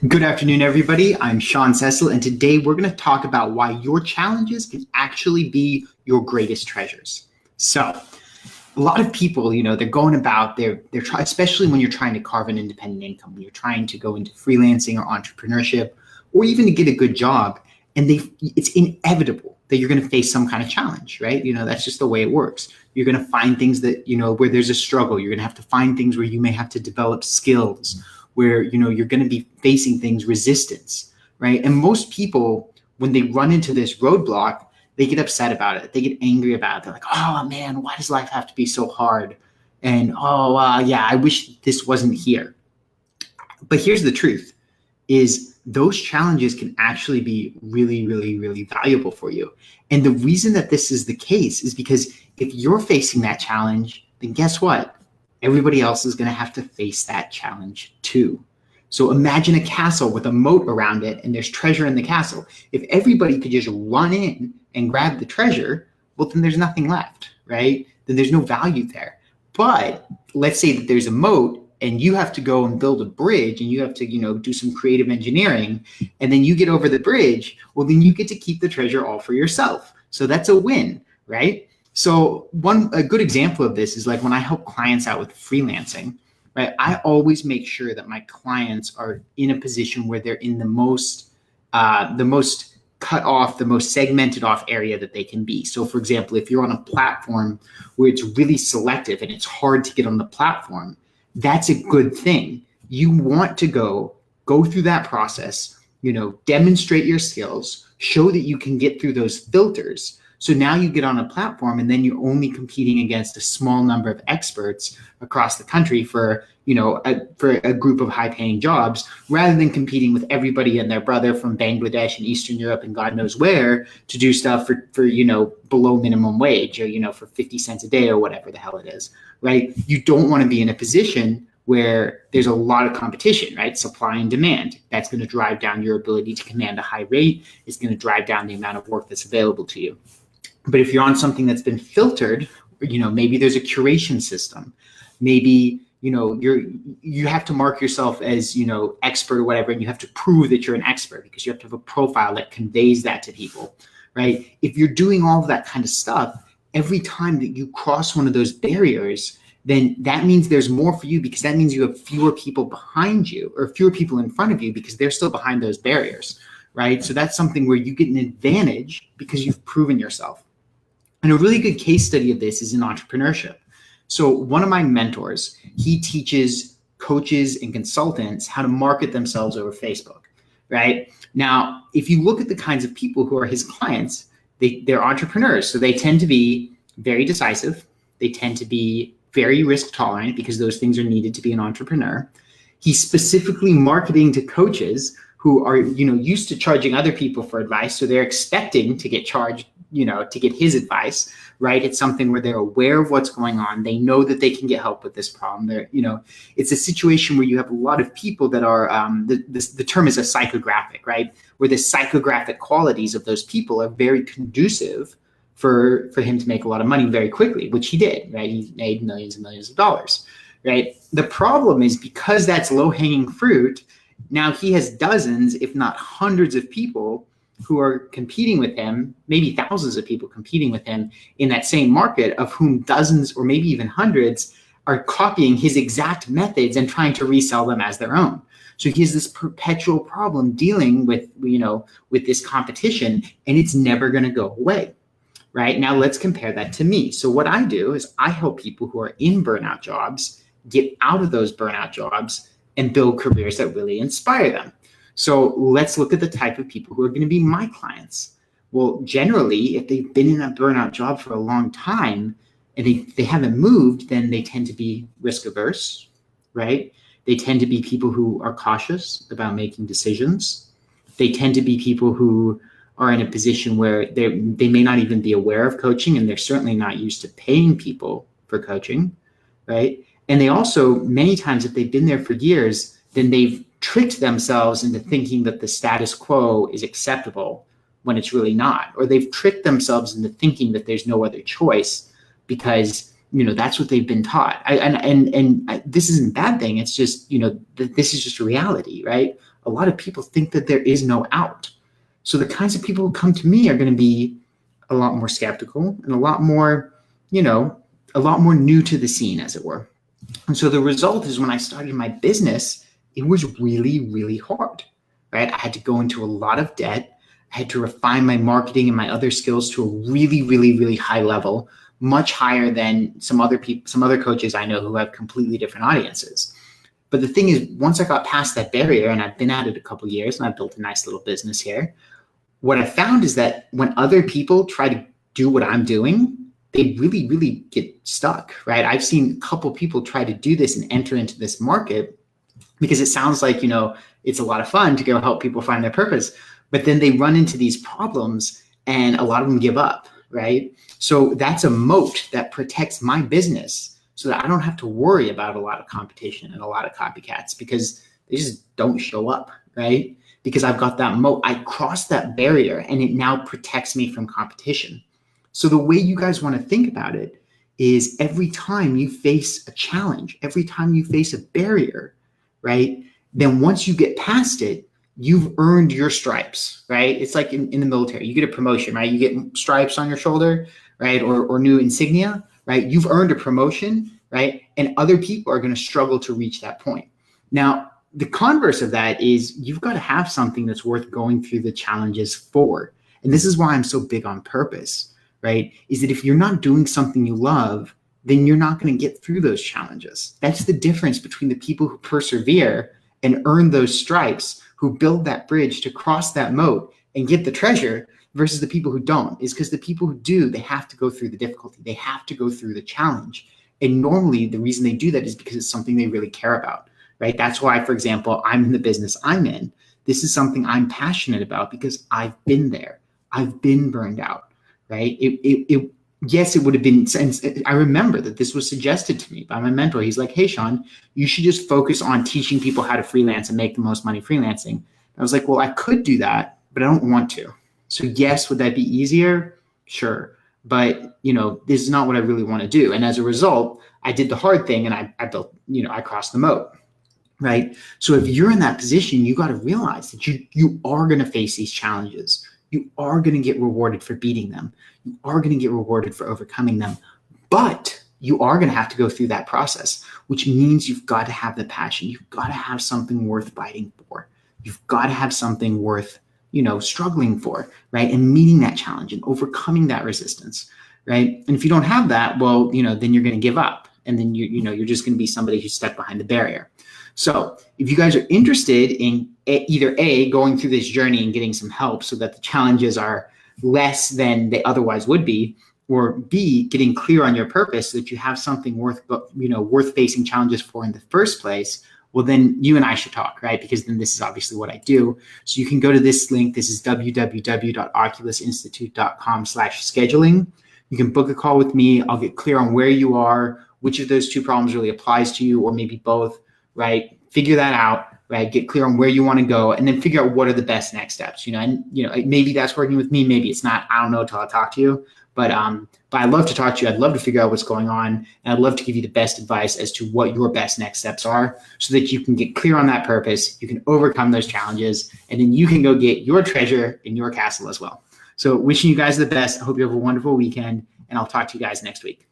Good afternoon, everybody. I'm Sean Cecil, and today we're going to talk about why your challenges can actually be your greatest treasures. So, a lot of people, they're going about especially when you're trying to carve an independent income, when you're trying to go into freelancing or entrepreneurship, or even to get a good job, and it's inevitable that you're going to face some kind of challenge, right? That's just the way it works. You're going to find things that, where there's a struggle. You're going to have to find things where you may have to develop skills, where you're going to be facing things, resistance, right? And most people, when they run into this roadblock, they get upset about it. They get angry about it. They're like, oh man, why does life have to be so hard? And yeah, I wish this wasn't here. But here's the truth, is those challenges can actually be really, really, really valuable for you. And the reason that this is the case is because if you're facing that challenge, then guess what? Everybody else is going to have to face that challenge too. So imagine a castle with a moat around it and there's treasure in the castle. If everybody could just run in and grab the treasure, well, then there's nothing left, right? Then there's no value there. But let's say that there's a moat and you have to go and build a bridge and you have to, do some creative engineering, and then you get over the bridge, well, then you get to keep the treasure all for yourself. So that's a win, right? So a good example of this is like when I help clients out with freelancing, right? I always make sure that my clients are in a position where they're in the most cut off, the most segmented off area that they can be. So for example, if you're on a platform where it's really selective and it's hard to get on the platform, that's a good thing. You want to go through that process, demonstrate your skills, show that you can get through those filters. So now you get on a platform and then you're only competing against a small number of experts across the country for a group of high paying jobs, rather than competing with everybody and their brother from Bangladesh and Eastern Europe and God knows where to do stuff for below minimum wage, or, for 50 cents a day or whatever the hell it is, right? You don't want to be in a position where there's a lot of competition, right? Supply and demand. That's going to drive down your ability to command a high rate. It's going to drive down the amount of work that's available to you. But if you're on something that's been filtered, maybe there's a curation system. Maybe, you have to mark yourself as, expert or whatever, and you have to prove that you're an expert because you have to have a profile that conveys that to people, right? If you're doing all of that kind of stuff, every time that you cross one of those barriers, then that means there's more for you, because that means you have fewer people behind you or fewer people in front of you because they're still behind those barriers, right? So that's something where you get an advantage because you've proven yourself. And a really good case study of this is in entrepreneurship. So one of my mentors, he teaches coaches and consultants how to market themselves over Facebook, right? Now, if you look at the kinds of people who are his clients, they're entrepreneurs. So they tend to be very decisive. They tend to be very risk tolerant because those things are needed to be an entrepreneur. He's specifically marketing to coaches who are, used to charging other people for advice. So they're expecting to get charged, to get his advice, right? It's something where they're aware of what's going on. They know that they can get help with this problem. It's a situation where you have a lot of people that are, the term is a psychographic, right? Where the psychographic qualities of those people are very conducive for him to make a lot of money very quickly, which he did, right? He made millions and millions of dollars, right? The problem is, because that's low-hanging fruit, now he has dozens, if not hundreds of people who are competing with him, maybe thousands of people competing with him in that same market, of whom dozens or maybe even hundreds are copying his exact methods and trying to resell them as their own. So he has this perpetual problem dealing with, with this competition, and it's never going to go away. Right? Now let's compare that to me. So what I do is I help people who are in burnout jobs get out of those burnout jobs and build careers that really inspire them. So let's look at the type of people who are going to be my clients. Well, generally, if they've been in a burnout job for a long time and they haven't moved, then they tend to be risk averse, right? They tend to be people who are cautious about making decisions. They tend to be people who are in a position where they may not even be aware of coaching, and they're certainly not used to paying people for coaching, right? And they also, many times, if they've been there for years, then they've tricked themselves into thinking that the status quo is acceptable when it's really not. Or they've tricked themselves into thinking that there's no other choice because that's what they've been taught. This isn't a bad thing. It's just, this is just a reality, right? A lot of people think that there is no out. So the kinds of people who come to me are going to be a lot more skeptical and a lot more new to the scene, as it were. And so the result is when I started my business, it was really, really hard, right? I had to go into a lot of debt. I had to refine my marketing and my other skills to a really, really, really high level, much higher than some other coaches I know who have completely different audiences. But the thing is, once I got past that barrier, and I've been at it a couple of years and I've built a nice little business here, what I found is that when other people try to do what I'm doing, they really, really get stuck, right? I've seen a couple people try to do this and enter into this market because it sounds like, it's a lot of fun to go help people find their purpose, but then they run into these problems and a lot of them give up, right? So that's a moat that protects my business so that I don't have to worry about a lot of competition and a lot of copycats because they just don't show up, right? Because I've got that moat. I crossed that barrier and it now protects me from competition. So the way you guys want to think about it is every time you face a challenge, every time you face a barrier, right? Then once you get past it, you've earned your stripes, right? It's like in the military, you get a promotion, right? You get stripes on your shoulder, right? Or new insignia, right? You've earned a promotion, right? And other people are going to struggle to reach that point. Now, the converse of that is you've got to have something that's worth going through the challenges for. And this is why I'm so big on purpose, right? Is that if you're not doing something you love, then you're not going to get through those challenges. That's the difference between the people who persevere and earn those stripes, who build that bridge to cross that moat and get the treasure, versus the people who don't. Is because the people who do, they have to go through the difficulty. They have to go through the challenge. And normally the reason they do that is because it's something they really care about, right? That's why, for example, I'm in the business I'm in. This is something I'm passionate about because I've been there. I've been burned out, right? Yes, it would have been, I remember that this was suggested to me by my mentor. He's like, hey, Sean, you should just focus on teaching people how to freelance and make the most money freelancing. I was like, well, I could do that, but I don't want to. So yes, would that be easier? Sure. But, this is not what I really want to do. And as a result, I did the hard thing and I built, I crossed the moat, right? So if you're in that position, you got to realize that you are going to face these challenges. You are going to get rewarded for beating them. You are going to get rewarded for overcoming them. But you are going to have to go through that process, which means you've got to have the passion. You've got to have something worth fighting for. You've got to have something worth, struggling for, right? And meeting that challenge and overcoming that resistance, right? And if you don't have that, well, then you're going to give up. And then you're just going to be somebody who's stuck behind the barrier. So if you guys are interested in either A, going through this journey and getting some help so that the challenges are less than they otherwise would be, or B, getting clear on your purpose so that you have something worth facing challenges for in the first place, well, then you and I should talk, right? Because then this is obviously what I do. So you can go to this link. This is www.oculusinstitute.com/scheduling. You can book a call with me. I'll get clear on where you are, which of those two problems really applies to you, or maybe both, right? Figure that out, right? Get clear on where you want to go, and then figure out what are the best next steps, maybe that's working with me, maybe it's not. I don't know until I talk to you. But I'd love to talk to you. I'd love to figure out what's going on. And I'd love to give you the best advice as to what your best next steps are so that you can get clear on that purpose. You can overcome those challenges, and then you can go get your treasure in your castle as well. So wishing you guys the best. I hope you have a wonderful weekend, and I'll talk to you guys next week.